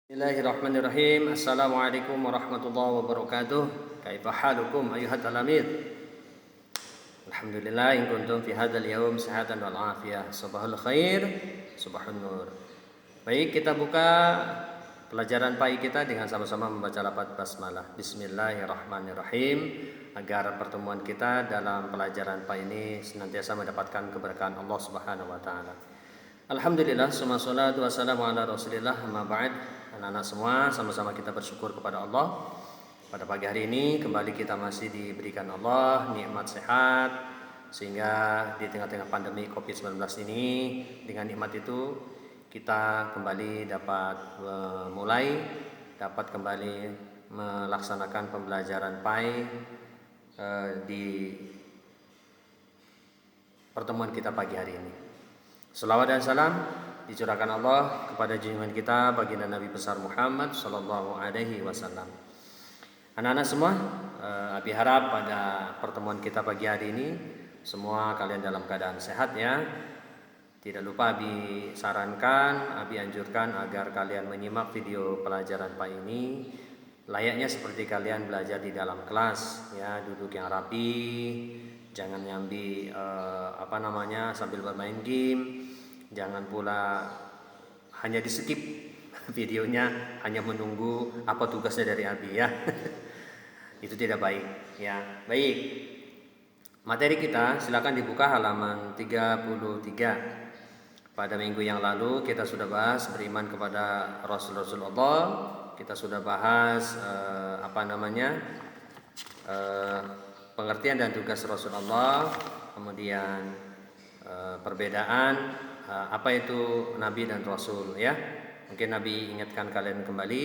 Bismillahirrahmanirrahim. Assalamualaikum warahmatullahi wabarakatuh. Kaifa halukum ayuhat talamid? Alhamdulillah in kuntum fi hadzal yaum sihatan wal afiyah. Sabahul khair, subahun nur. Baik, kita buka pelajaran pagi kita dengan sama-sama membaca lafaz basmalah. Bismillahirrahmanirrahim. Agar pertemuan kita dalam pelajaran pagi ini senantiasa mendapatkan keberkahan Allah Subhanahu wa taala. Alhamdulillah, summa salatu wassalamu ala Rasulillah, amma ba'd. Anak-anak semua, sama-sama kita bersyukur kepada Allah. Pada pagi hari ini kembali kita masih diberikan Allah nikmat sehat, sehingga di tengah-tengah pandemi Covid-19 ini, dengan nikmat itu kita kembali dapat dapat kembali melaksanakan pembelajaran PAI di pertemuan kita pagi hari ini. Selawat dan salam dicurahkan Allah kepada junjungan kita baginda Nabi besar Muhammad sallallahu alaihi wasallam. Anak-anak semua, Abi harap pada pertemuan kita pagi hari ini semua kalian dalam keadaan sehat ya. Tidak lupa Abi sarankan, Abi anjurkan agar kalian menyimak video pelajaran Pak ini layaknya seperti kalian belajar di dalam kelas ya, duduk yang rapi, jangan nyambi sambil bermain game. Jangan pula hanya di skip videonya, hanya menunggu apa tugasnya dari Abi ya. Itu tidak baik ya. Baik, materi kita silakan dibuka halaman 33. Pada minggu yang lalu kita sudah bahas beriman kepada Rasulullah. Kita sudah bahas pengertian dan tugas Rasulullah. Kemudian perbedaan apa itu Nabi dan Rasul ya. Mungkin Nabi ingatkan kalian kembali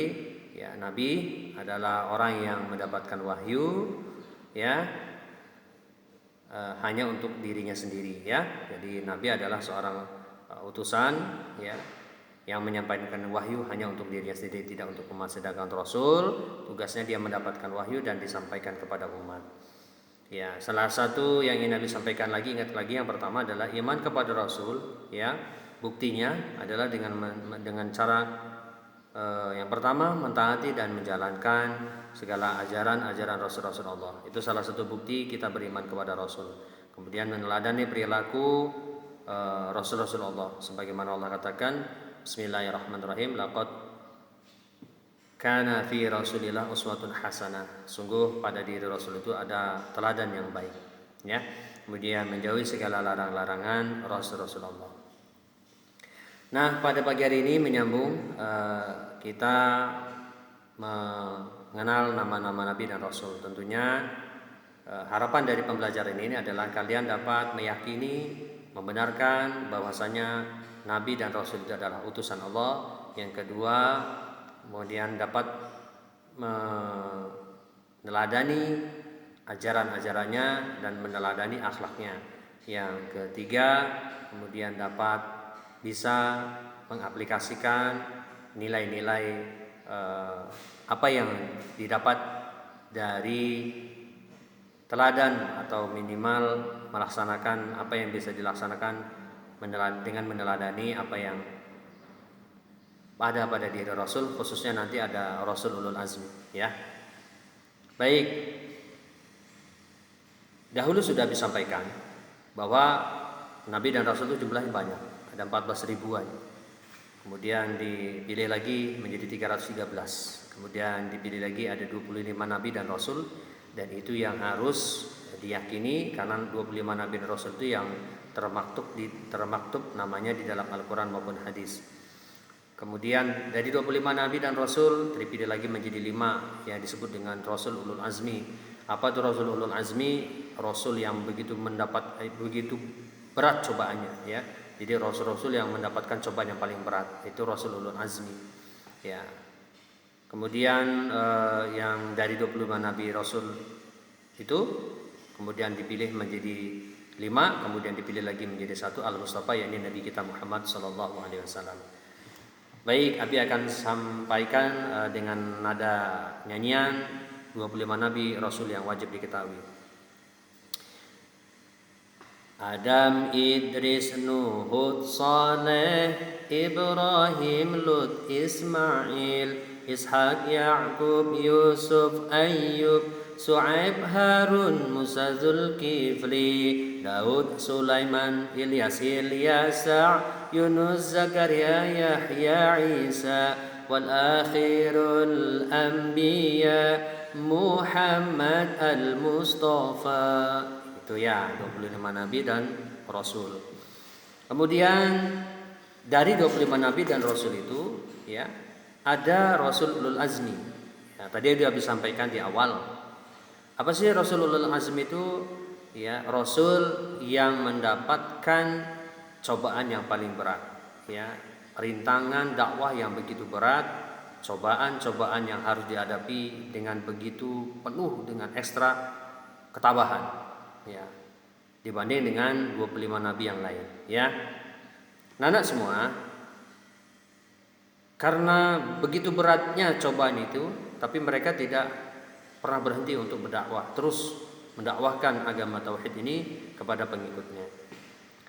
ya, Nabi adalah orang yang mendapatkan wahyu ya, hanya untuk dirinya sendiri ya. Jadi Nabi adalah seorang utusan ya, yang menyampaikan wahyu hanya untuk dirinya sendiri, tidak untuk umat. Sedangkan Rasul tugasnya dia mendapatkan wahyu dan disampaikan kepada umat. Ya, salah satu yang ingin Nabi sampaikan lagi, ingat lagi, yang pertama adalah iman kepada Rasul ya. Buktinya adalah dengan cara yang pertama mentaati dan menjalankan segala ajaran Rasul Allah. Itu salah satu bukti kita beriman kepada Rasul. Kemudian meneladani perilaku Rasul Allah, sebagaimana Allah katakan Bismillahirrahmanirrahim, laqad kana fi Rasulillah uswatun hasanah. Sungguh pada diri Rasul itu ada teladan yang baik ya. Kemudian menjauhi segala larang-larangan Rasulullah. Nah, pada pagi hari ini menyambung kita mengenal nama-nama Nabi dan Rasul. Tentunya harapan dari pembelajaran ini adalah kalian dapat meyakini, membenarkan bahwasanya Nabi dan Rasul itu adalah utusan Allah. Yang kedua, kemudian dapat meneladani ajaran-ajarannya dan meneladani akhlaknya. Yang ketiga, kemudian dapat bisa mengaplikasikan nilai-nilai apa yang didapat dari teladan, atau minimal melaksanakan apa yang bisa dilaksanakan dengan meneladani apa yang pada diri Rasul, khususnya nanti ada Rasul ulul azmi ya. Baik, dahulu sudah disampaikan bahwa Nabi dan Rasul itu jumlahnya banyak, ada 14 ribuan. Kemudian dipilih lagi menjadi 313. Kemudian dipilih lagi ada 25 Nabi dan Rasul, dan itu yang harus diyakini karena 25 Nabi dan Rasul itu yang termaktub namanya di dalam Al-Quran maupun hadis. Kemudian dari 25 Nabi dan Rasul dipilih lagi menjadi 5 yang disebut dengan Rasul ulul azmi. Apa itu Rasul ulul azmi? Rasul yang begitu berat cobaannya ya. Jadi Rasul-Rasul yang mendapatkan cobaan yang paling berat itu Rasul ulul azmi ya. Kemudian yang dari 25 Nabi Rasul itu kemudian dipilih menjadi 5, kemudian dipilih lagi menjadi 1 Al-Mustafa, yakni Nabi kita Muhammad sallallahu alaihi wasallam. Baik, Abi akan sampaikan dengan nada nyanyian 25 Nabi Rasul yang wajib diketahui. Adam, Idris, Nuh, Hud, Saleh, Ibrahim, Lut, Ismail, Ishak, Ya'qub, Yusuf, Ayyub, Su'aib, Harun, Musa, Zulkifli, Daud, Sulaiman, Ilyas, Ilyasa, Yunus, Zakaria, Yahya, Isa, wal akhirul anbiya Muhammad al-Mustafa. Itu ya 25 nabi dan rasul. Kemudian dari 25 nabi dan rasul itu ya ada rasul ulul azmi. Ya, tadi sudah disampaikan di awal. Apa sih rasul ulul azmi itu? Ya, rasul yang mendapatkan cobaan yang paling berat, ya, rintangan dakwah yang begitu berat, cobaan-cobaan yang harus dihadapi dengan begitu penuh dengan ekstra ketabahan, ya, dibanding dengan 25 nabi yang lain, ya. Anak semua, karena begitu beratnya cobaan itu, tapi mereka tidak pernah berhenti untuk berdakwah, terus mendakwahkan agama tauhid ini kepada pengikutnya.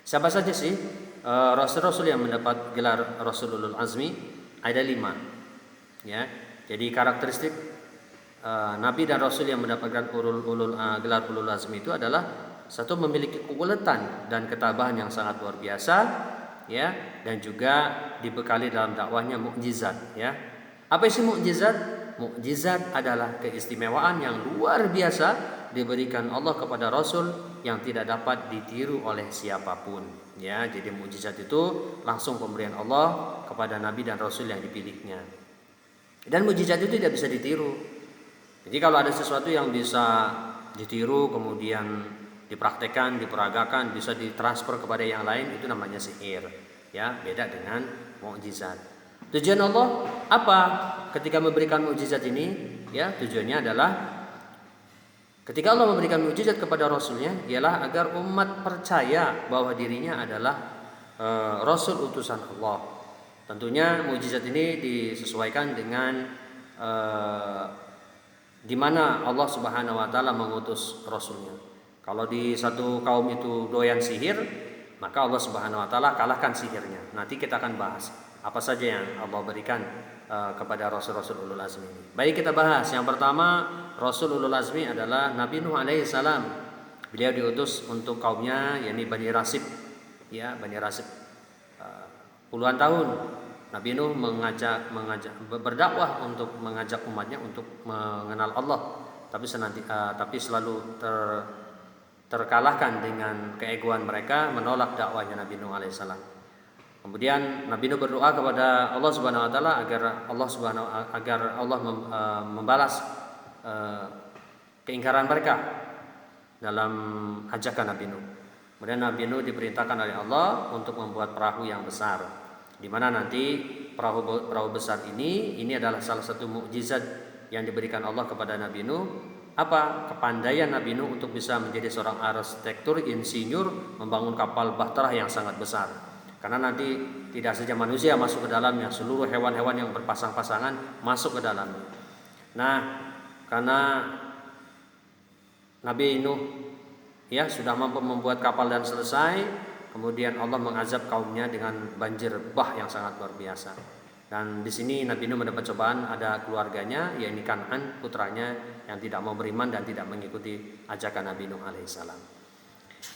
Siapa saja sih rasul-rasul yang mendapat gelar Rasul Ulul Azmi? Ada 5, ya. Jadi karakteristik nabi dan rasul yang mendapatkan gelar Ulul Azmi itu adalah satu, memiliki keuletan dan ketabahan yang sangat luar biasa, ya, dan juga dibekali dalam dakwahnya mukjizat, ya. Apa sih mukjizat? Mukjizat adalah keistimewaan yang luar biasa diberikan Allah kepada Rasul yang tidak dapat ditiru oleh siapapun, ya. Jadi mukjizat itu langsung pemberian Allah kepada nabi dan rasul yang dipilihnya. Dan mukjizat itu tidak bisa ditiru. Jadi kalau ada sesuatu yang bisa ditiru kemudian dipraktekkan, diperagakan, bisa ditransfer kepada yang lain, itu namanya sihir, ya, beda dengan mukjizat. Tujuan Allah apa ketika memberikan mukjizat ini? Ya, tujuannya adalah ketika Allah memberikan mukjizat kepada Rasulnya ialah agar umat percaya bahwa dirinya adalah Rasul utusan Allah. Tentunya mukjizat ini disesuaikan dengan di mana Allah Subhanahu Wa Taala mengutus Rasulnya. Kalau di satu kaum itu doyan sihir, maka Allah Subhanahu Wa Taala kalahkan sihirnya. Nanti kita akan bahas apa saja yang Allah berikan kepada Rasul-Rasul Ulul Azmi ini. Baik, kita bahas. Yang pertama, Rasul Ulul Azmi adalah Nabi Nuh alaihi salam. Beliau diutus untuk kaumnya, yakni Bani Rasib. Ya, Bani Rasib. Puluhan tahun Nabi Nuh mengajak berdakwah untuk mengajak umatnya untuk mengenal Allah. Tapi selalu terkalahkan dengan keegoan mereka, menolak dakwahnya Nabi Nuh alaihi salam. Kemudian Nabi Nuh berdoa kepada Allah Subhanahu Wa Taala agar Allah membalas keingkaran mereka dalam ajakan Nabi Nuh. Kemudian Nabi Nuh diperintahkan oleh Allah untuk membuat perahu yang besar, di mana nanti perahu besar ini adalah salah satu mukjizat yang diberikan Allah kepada Nabi Nuh. Apa? Kepandaian Nabi Nuh untuk bisa menjadi seorang arsitektur, insinyur, membangun kapal bahtera yang sangat besar. Karena nanti tidak saja manusia masuk ke dalamnya, seluruh hewan-hewan yang berpasang-pasangan masuk ke dalamnya. Nah, karena Nabi Nuh ya sudah mampu membuat kapal dan selesai, kemudian Allah mengazab kaumnya dengan banjir bah yang sangat luar biasa. Dan di sini Nabi Nuh mendapat cobaan, ada keluarganya, yaitu Kan'an, putranya yang tidak mau beriman dan tidak mengikuti ajakan Nabi Nuh alaihissalam.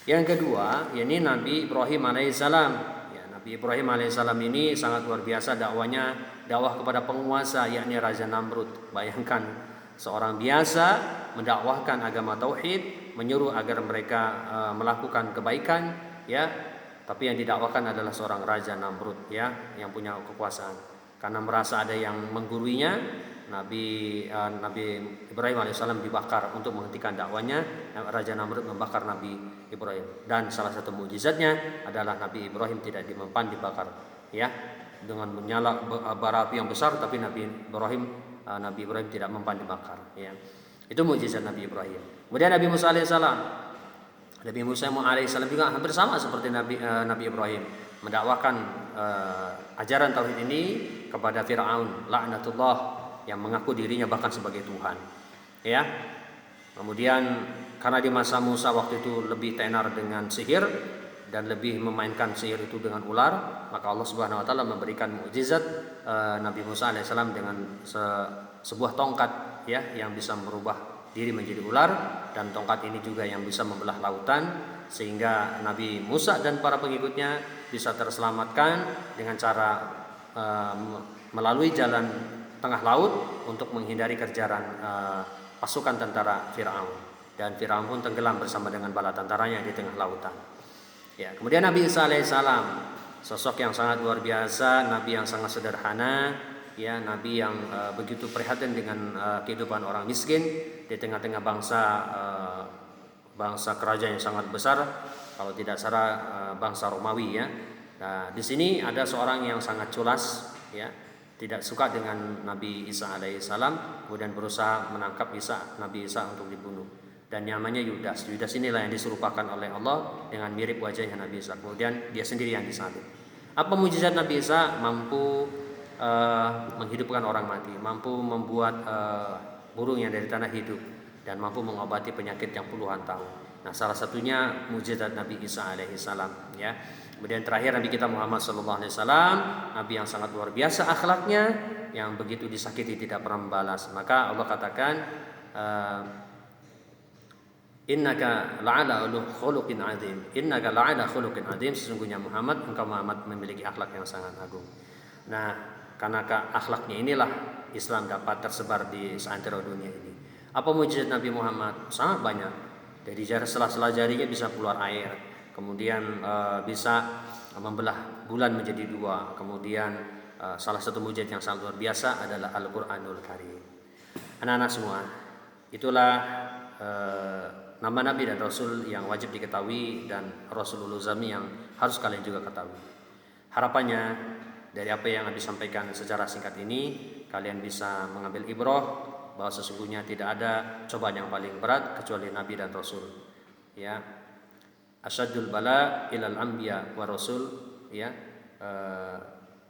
Yang kedua, yaitu Nabi Ibrahim alaihissalam. Nabi Ibrahim alaihissalam ini sangat luar biasa dakwahnya, dakwah kepada penguasa yakni Raja Namrud. Bayangkan seorang biasa mendakwahkan agama tauhid, menyuruh agar mereka melakukan kebaikan, ya, tapi yang didakwakan adalah seorang Raja Namrud, ya, yang punya kekuasaan. Karena merasa ada yang mengguruinya, Nabi Ibrahim alaihissalam dibakar untuk menghentikan dakwanya. Raja Namrud membakar Nabi Ibrahim, dan salah satu mukjizatnya adalah Nabi Ibrahim tidak dimempan, dibakar, ya, dengan menyala bara api yang besar, tapi Nabi Ibrahim tidak mempan, dibakar, ya. Itu mukjizat Nabi Ibrahim. Kemudian Nabi Musa alaihissalam. Nabi Musa alaihissalam juga hampir sama seperti Nabi Ibrahim, mendakwakan ajaran tauhid ini kepada Fir'aun laknatullah, yang mengaku dirinya bahkan sebagai Tuhan, ya. Kemudian karena di masa Musa waktu itu lebih tenar dengan sihir dan lebih memainkan sihir itu dengan ular, maka Allah Subhanahu wa taala memberikan mukjizat Nabi Musa alaihissalam dengan sebuah tongkat ya yang bisa merubah diri menjadi ular, dan tongkat ini juga yang bisa membelah lautan sehingga Nabi Musa dan para pengikutnya bisa terselamatkan dengan cara melalui jalan tengah laut untuk menghindari kejaran pasukan tentara Firaun, dan Firaun pun tenggelam bersama dengan bala tentaranya di tengah lautan. Ya, kemudian Nabi Isa alaihissalam, sosok yang sangat luar biasa, nabi yang sangat sederhana, ya, nabi yang begitu prihatin dengan kehidupan orang miskin di tengah-tengah bangsa kerajaan yang sangat besar, kalau tidak salah bangsa Romawi ya. Nah, di sini ada seorang yang sangat culas ya, tidak suka dengan Nabi Isa alaihissalam, kemudian berusaha menangkap Nabi Isa untuk dibunuh. Dan namanya Yudas. Yudas inilah yang diserupakan oleh Allah dengan mirip wajahnya Nabi Isa. Kemudian dia sendiri yang disalib. Apa mujizat Nabi Isa? Mampu menghidupkan orang mati, mampu membuat burung yang dari tanah hidup, dan mampu mengobati penyakit yang puluhan tahun. Nah, salah satunya mujizat Nabi Isa alaihissalam ya. Kemudian terakhir Nabi kita Muhammad sallallahu alaihi wasallam, nabi yang sangat luar biasa akhlaknya, yang begitu disakiti tidak pernah membalas. Maka Allah katakan innaka la'ala khuluqin azim. Innaka la'ala khuluqin azim, sesungguhnya Muhammad, engkau Muhammad memiliki akhlak yang sangat agung. Nah, karena akhlaknya inilah Islam dapat tersebar di seantero dunia ini. Apa mujizat Nabi Muhammad? Sangat banyak. Dari sela-sela jarinya bisa keluar air. Kemudian bisa membelah bulan menjadi dua. Kemudian salah satu mujizat yang sangat luar biasa adalah Al-Qur'anul Karim. Anak-anak semua, itulah nama Nabi dan Rasul yang wajib diketahui dan Rasulul Uzami yang harus kalian juga ketahui. Harapannya dari apa yang Nabi sampaikan secara singkat ini, kalian bisa mengambil ibrah bahwa sesungguhnya tidak ada cobaan yang paling berat kecuali Nabi dan Rasul. Ya, asyadul bala ilal anbiya wa rasul. Ya,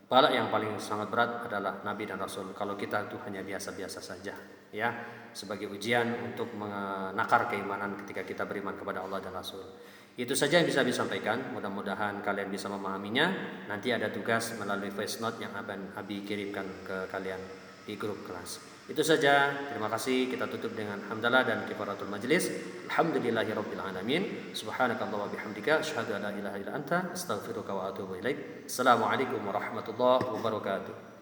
bala yang paling sangat berat adalah Nabi dan Rasul. Kalau kita itu hanya biasa-biasa saja, ya, sebagai ujian untuk menakar keimanan ketika kita beriman kepada Allah dan Rasul. Itu saja yang bisa disampaikan. Mudah-mudahan kalian bisa memahaminya. Nanti ada tugas melalui voice note yang Abi kirimkan ke kalian di grup kelas. Itu saja. Terima kasih. Kita tutup dengan hamdalah dan kifaratul majlis. Alhamdulillahirabbil alamin. Subhanakallahumma bihamdika asyhadu an la ilaha illa anta astaghfiruka wa atubu ilaik. Assalamualaikum warahmatullahi wabarakatuh.